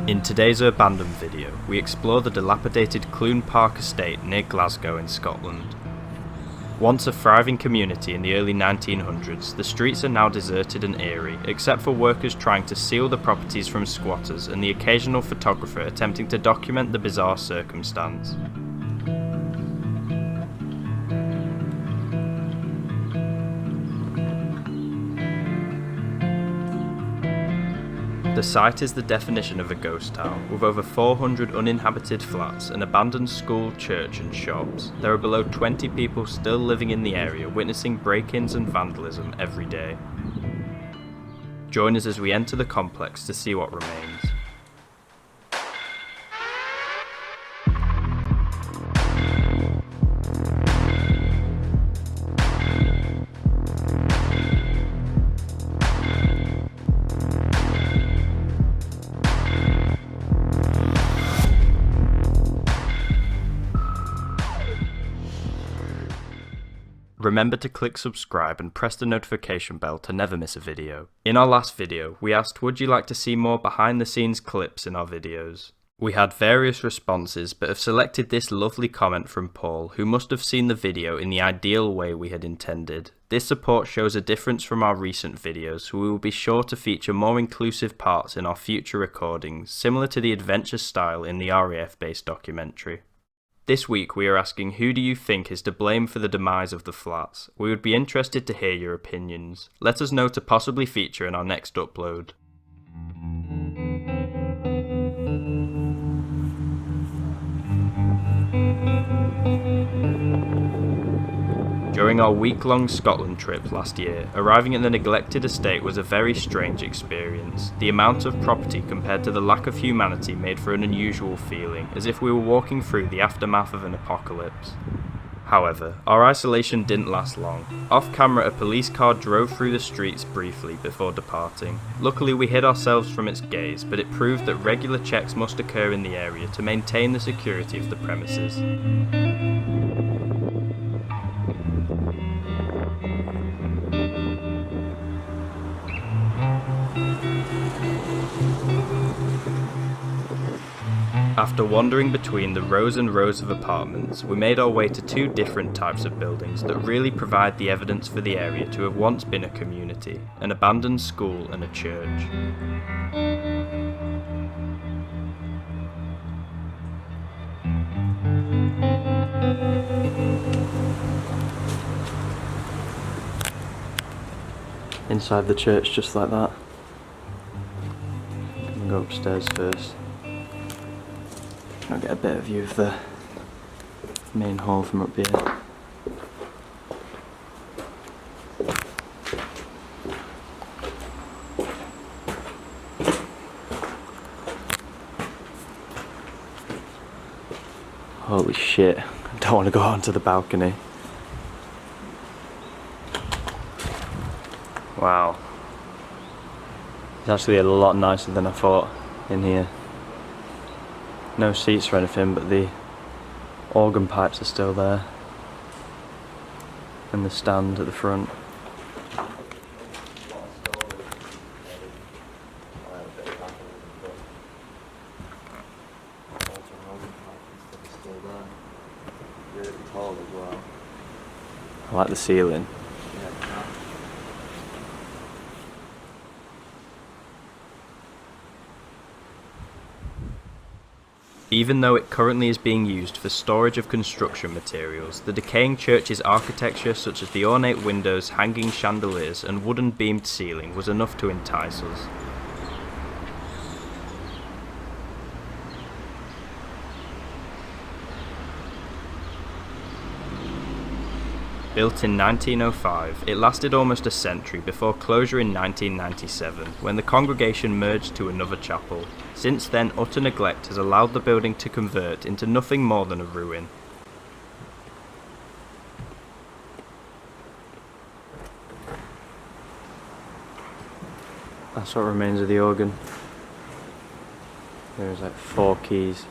In today's Urbandoned video, we explore the dilapidated Cloon Park estate near Glasgow in Scotland. Once a thriving community in the early 1900s, the streets are now deserted and eerie, except for workers trying to seal the properties from squatters and the occasional photographer attempting to document the bizarre circumstance. The site is the definition of a ghost town, with over 400 uninhabited flats, an abandoned school, church and shops. There are below 20 people still living in the area, witnessing break-ins and vandalism every day. Join us as we enter the complex to see what remains. Remember to click subscribe and press the notification bell to never miss a video. In our last video, we asked would you like to see more behind the scenes clips in our videos. We had various responses but have selected this lovely comment from Paul, who must have seen the video in the ideal way we had intended. This support shows a difference from our recent videos, so we will be sure to feature more inclusive parts in our future recordings, similar to the adventure style in the RAF based documentary. This week we are asking who do you think is to blame for the demise of the flats. We would be interested to hear your opinions. Let us know to possibly feature in our next upload. During our week-long Scotland trip last year, arriving at the neglected estate was a very strange experience. The amount of property compared to the lack of humanity made for an unusual feeling, as if we were walking through the aftermath of an apocalypse. However, our isolation didn't last long. Off camera, a police car drove through the streets briefly before departing. Luckily we hid ourselves from its gaze, but it proved that regular checks must occur in the area to maintain the security of the premises. After wandering between the rows and rows of apartments, we made our way to two different types of buildings that really provide the evidence for the area to have once been a community, an abandoned school and a church. Inside the church just like that. I'm gonna go upstairs first. I'll get a better view of the main hall from up here. Holy shit, I don't want to go onto the balcony. Wow. It's actually a lot nicer than I thought in here. No seats or anything, but the organ pipes are still there. And the stand at the front. I like the ceiling. Even though it currently is being used for storage of construction materials, the decaying church's architecture, such as the ornate windows, hanging chandeliers and wooden beamed ceiling, was enough to entice us. Built in 1905, it lasted almost a century before closure in 1997, when the congregation merged to another chapel. Since then, utter neglect has allowed the building to convert into nothing more than a ruin. That's what remains of the organ. There's like 4 keys.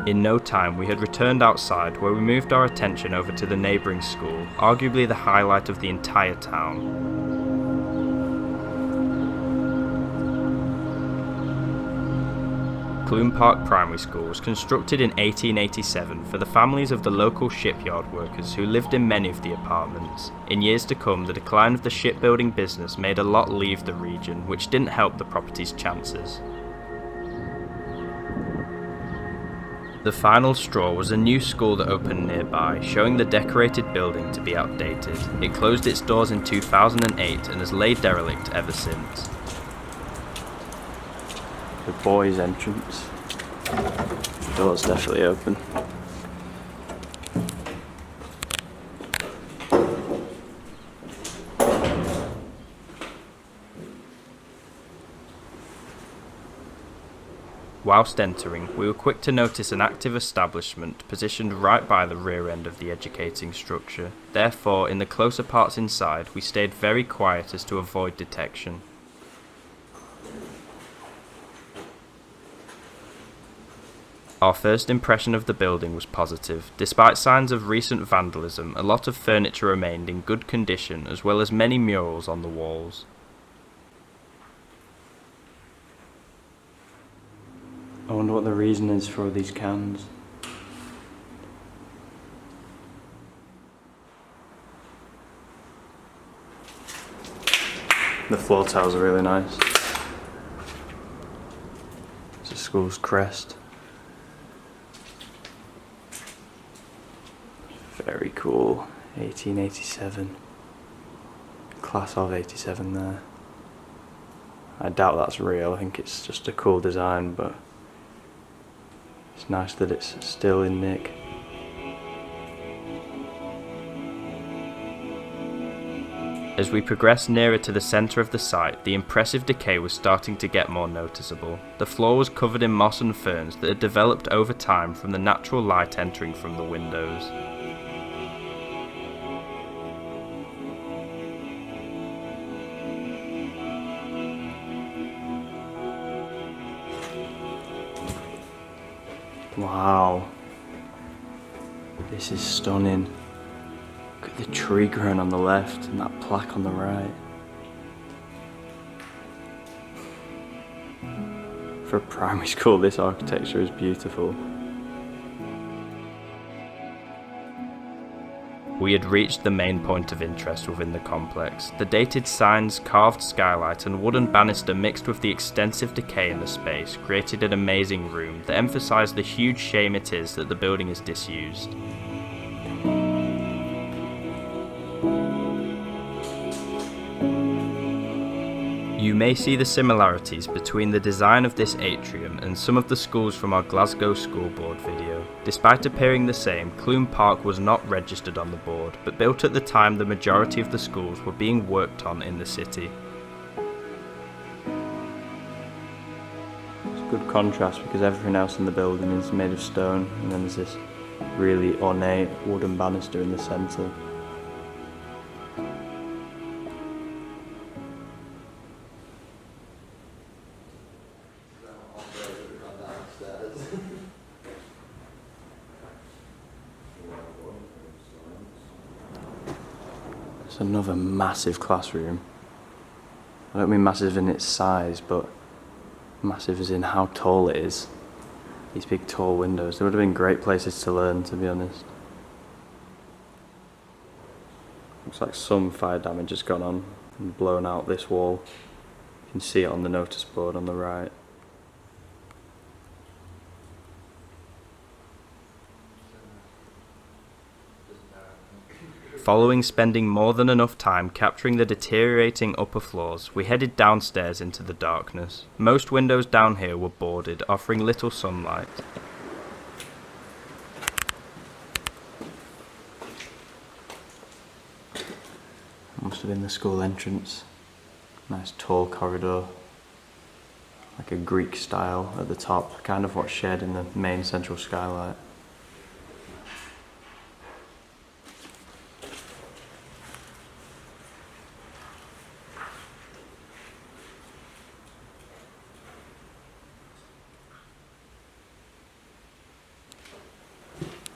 In no time we had returned outside, where we moved our attention over to the neighbouring school, arguably the highlight of the entire town. Clune Park Primary School was constructed in 1887 for the families of the local shipyard workers who lived in many of the apartments. In years to come, the decline of the shipbuilding business made a lot leave the region, which didn't help the property's chances. The final straw was a new school that opened nearby, showing the decorated building to be outdated. It closed its doors in 2008 and has laid derelict ever since. The boys' entrance. The door's definitely open. Whilst entering, we were quick to notice an active establishment positioned right by the rear end of the educating structure. Therefore, in the closer parts inside, we stayed very quiet as to avoid detection. Our first impression of the building was positive. Despite signs of recent vandalism, a lot of furniture remained in good condition, as well as many murals on the walls. I wonder what the reason is for all these cans. The floor tiles are really nice. It's the school's crest. Very cool. 1887. Class of 87 there. I doubt that's real, I think it's just a cool design, but it's nice that it's still in nick. As we progressed nearer to the centre of the site, the impressive decay was starting to get more noticeable. The floor was covered in moss and ferns that had developed over time from the natural light entering from the windows. Wow, this is stunning. Look at the tree growing on the left and that plaque on the right. For a primary school, this architecture is beautiful. We had reached the main point of interest within the complex. The dated signs, carved skylight and wooden banister mixed with the extensive decay in the space created an amazing room that emphasised the huge shame it is that the building is disused. You may see the similarities between the design of this atrium and some of the schools from our Glasgow school board video. Despite appearing the same, Clune Park was not registered on the board, but built at the time the majority of the schools were being worked on in the city. It's a good contrast because everything else in the building is made of stone, and then there's this really ornate wooden banister in the centre. It's another massive classroom. I don't mean massive in its size, but massive as in how tall it is. These big tall windows. They would have been great places to learn, to be honest. Looks like some fire damage has gone on and blown out this wall. You can see it on the notice board on the right. Following spending more than enough time capturing the deteriorating upper floors, we headed downstairs into the darkness. Most windows down here were boarded, offering little sunlight. Must have been the school entrance. Nice tall corridor, like a Greek style at the top, kind of what's shared in the main central skylight.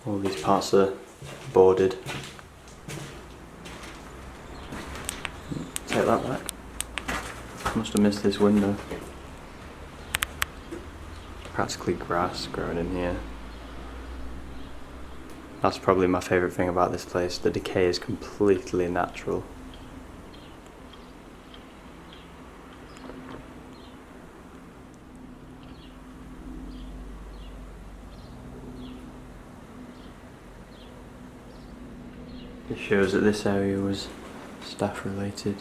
All these parts are boarded. Take that back. Must have missed this window. Practically grass growing in here. That's probably my favourite thing about this place. The decay is completely natural. It shows that this area was staff related.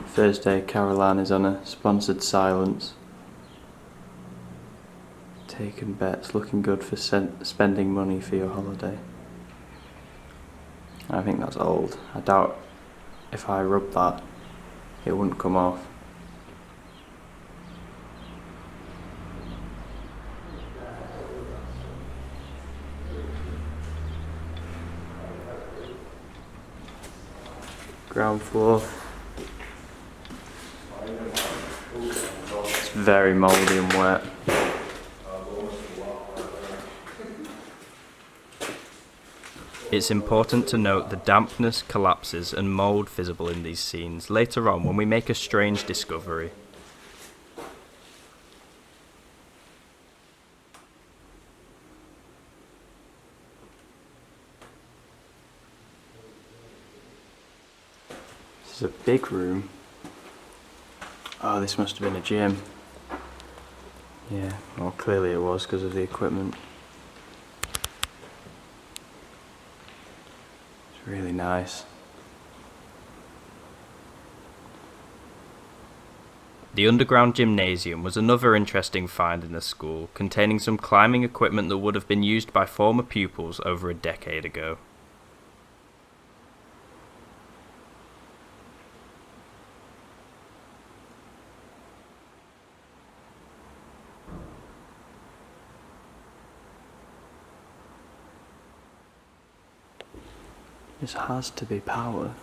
Thursday, Caroline is on a sponsored silence. Taking bets, looking good for spending money for your holiday. I think that's old. I doubt if I rub that, it wouldn't come off. Ground floor. It's very mouldy and wet. It's important to note the dampness, collapses and mould visible in these scenes later on when we make a strange discovery. This is a big room. Oh, this must have been a gym. Yeah, well clearly it was because of the equipment. It's really nice. The underground gymnasium was another interesting find in the school, containing some climbing equipment that would have been used by former pupils over a decade ago. This has to be power.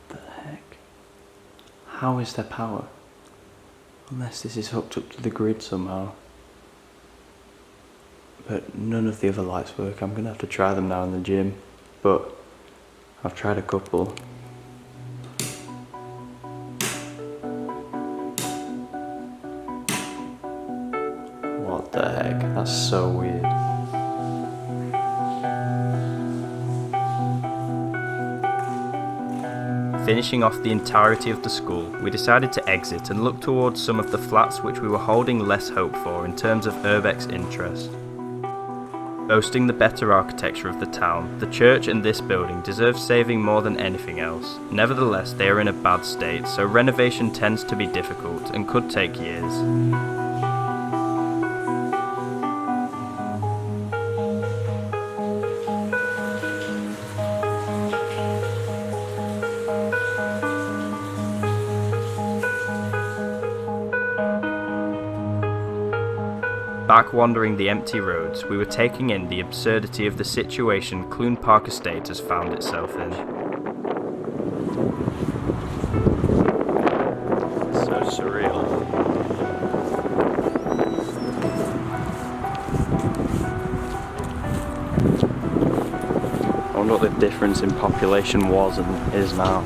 The heck? How is there power? Unless this is hooked up to the grid somehow. But none of the other lights work. I'm gonna have to try them now in the gym. But I've tried a couple. What the heck? That's so weird. Finishing off the entirety of the school, we decided to exit and look towards some of the flats which we were holding less hope for in terms of urbex interest. Boasting the better architecture of the town, the church and this building deserve saving more than anything else. Nevertheless, they are in a bad state, so renovation tends to be difficult and could take years. Back wandering the empty roads, we were taking in the absurdity of the situation Cloon Park Estate has found itself in. So surreal. I wonder what the difference in population was and is now.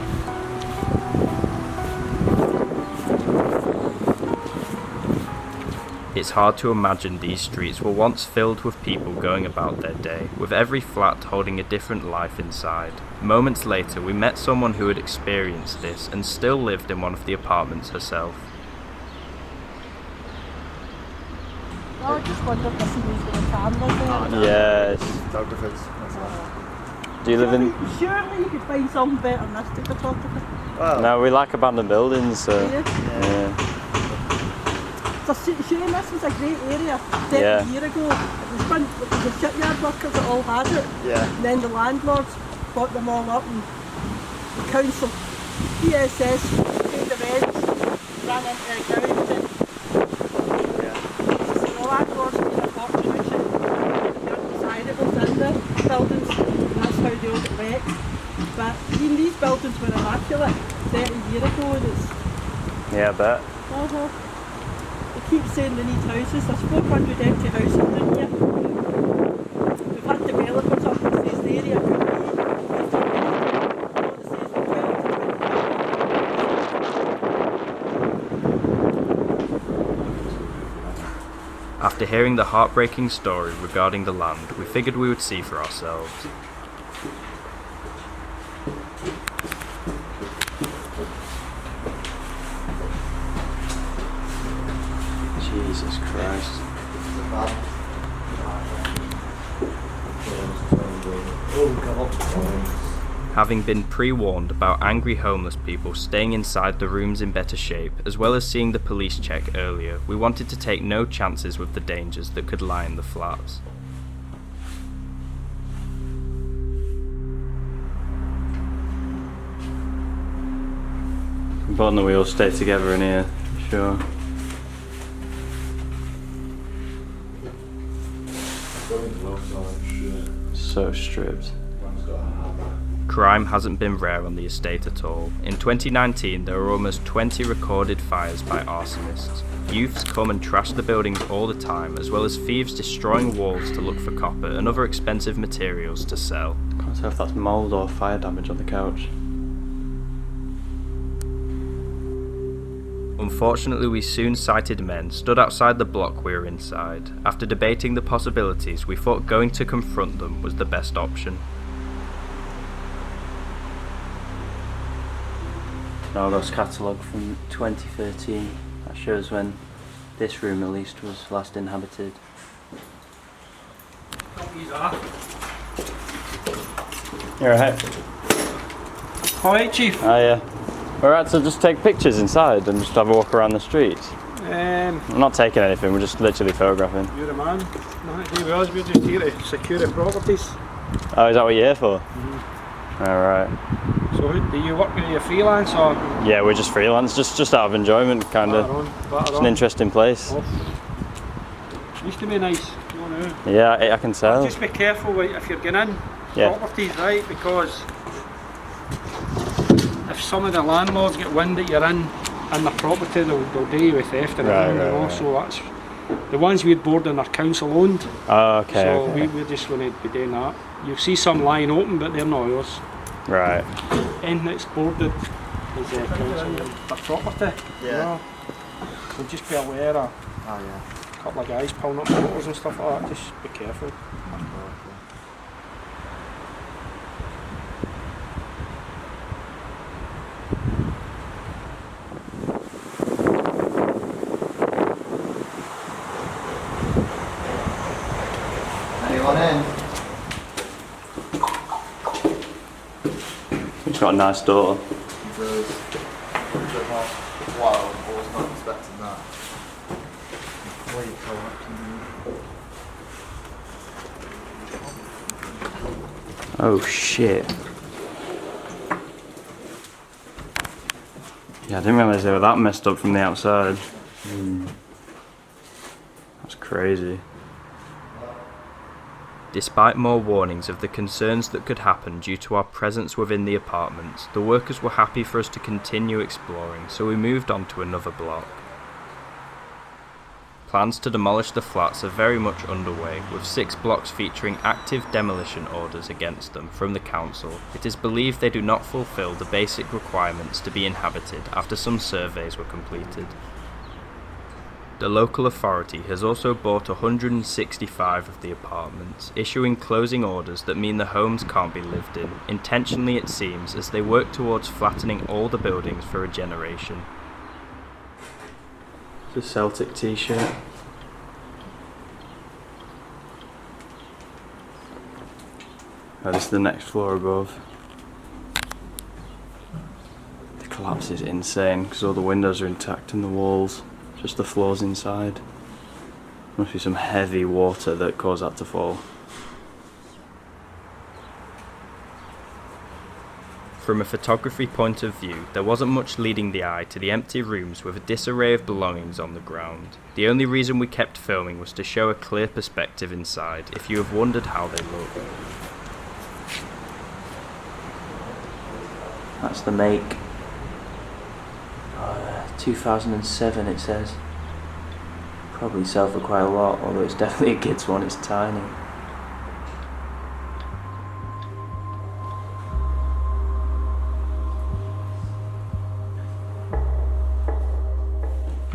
It's hard to imagine these streets were once filled with people going about their day, with every flat holding a different life inside. Moments later, we met someone who had experienced this and still lived in one of the apartments herself. I just wondered if somebody's got a camera there. Yes. Photographers. Do you live in? Surely you could find something better than this to photography. Well, No, we like abandoned buildings, so Yeah. So shame, this was a great area 30 Yeah. years ago. It was fun, it was the shipyard workers that all had it. yeah. And then the landlords bought them all up and the council, ESS, paid the rents, ran into the ground and Yeah. so the landlords made a fortune out of it. They were desirables in the buildings and that's how they all got wrecked. But in these buildings were immaculate 30 years ago, and it's... Yeah, I bet. They keep saying they need houses. There's 400 empty houses in here. We've had developers up and says the area could be... After hearing the heartbreaking story regarding the land, we figured we would see for ourselves. Jesus Christ. Having been pre-warned about angry homeless people staying inside the rooms in better shape, as well as seeing the police check earlier, we wanted to take no chances with the dangers that could lie in the flats. Important that we all stay together in here, sure. So stripped. Crime hasn't been rare on the estate at all. In 2019, there were almost 20 recorded fires by arsonists. Youths come and trash the buildings all the time, as well as thieves destroying walls to look for copper and other expensive materials to sell. Can't tell if that's mould or fire damage on the couch. Unfortunately, we soon sighted men stood outside the block we were inside. After debating the possibilities, we thought going to confront them was the best option. Nargos catalogue from 2013. That shows when this room at least was last inhabited. You're right. Alright, Chief. Oh yeah. We're out to just take pictures inside and just have a walk around the streets. I'm not taking anything, we're just literally photographing. You're a man. Nothing to do with us, we're just here to secure the properties. Oh, is that what you're here for? Alright. So do you work with your freelance or? Yeah, we're just freelance, just out of enjoyment, kind of. It's an interesting place. Used to be nice, you know. Yeah, I can tell. Just be careful if you're getting in properties, right? Because if some of the landlords get wind that you're in the property, they'll do you with theft and everything, you know. So that's the ones we'd boarding are council owned. Oh, okay. So we're just going to be doing that. You'll see some lying open, but they're not ours. Right. Anything that's boarded is council property. Yeah. You know? So just be aware of a couple of guys pulling up motors and stuff like that. Just be careful. Anyone in? It's got a nice door. Wow, I was not expecting that. Wait, Oh shit. Yeah, I didn't realise they were that messed up from the outside. That's crazy. Despite more warnings of the concerns that could happen due to our presence within the apartments, the workers were happy for us to continue exploring, so we moved on to another block. Plans to demolish the flats are very much underway, with 6 blocks featuring active demolition orders against them from the council. It is believed they do not fulfil the basic requirements to be inhabited after some surveys were completed. The local authority has also bought 165 of the apartments, issuing closing orders that mean the homes can't be lived in, intentionally it seems, as they work towards flattening all the buildings for a generation. It's a Celtic t-shirt. Oh, this is the next floor above. The collapse is insane because all the windows are intact and the walls. Just the floors inside. Must be some heavy water that caused that to fall. From a photography point of view, there wasn't much leading the eye to the empty rooms with a disarray of belongings on the ground. The only reason we kept filming was to show a clear perspective inside, if you have wondered how they look. That's the make. 2007 it says. Probably sell for quite a lot, although it's definitely a kid's one, it's tiny.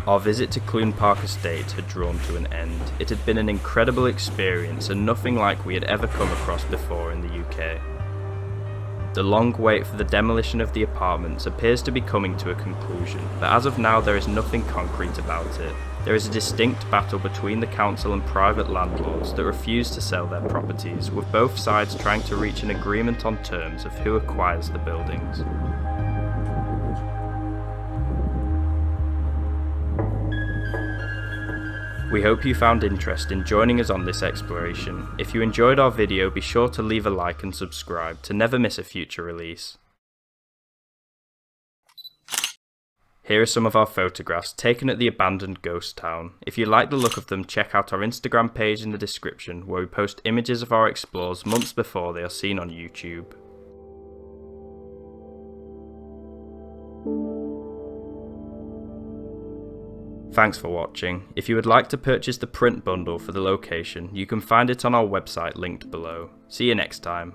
Our visit to Clune Park Estate had drawn to an end. It had been an incredible experience and nothing like we had ever come across before in the UK. The long wait for the demolition of the apartments appears to be coming to a conclusion, but as of now there is nothing concrete about it. There is a distinct battle between the council and private landlords that refuse to sell their properties, with both sides trying to reach an agreement on terms of who acquires the buildings. We hope you found interest in joining us on this exploration. If you enjoyed our video, be sure to leave a like and subscribe to never miss a future release. Here are some of our photographs taken at the abandoned ghost town. If you like the look of them, check out our Instagram page in the description, where we post images of our explores months before they are seen on YouTube. Thanks for watching. If you would like to purchase the print bundle for the location, you can find it on our website linked below. See you next time.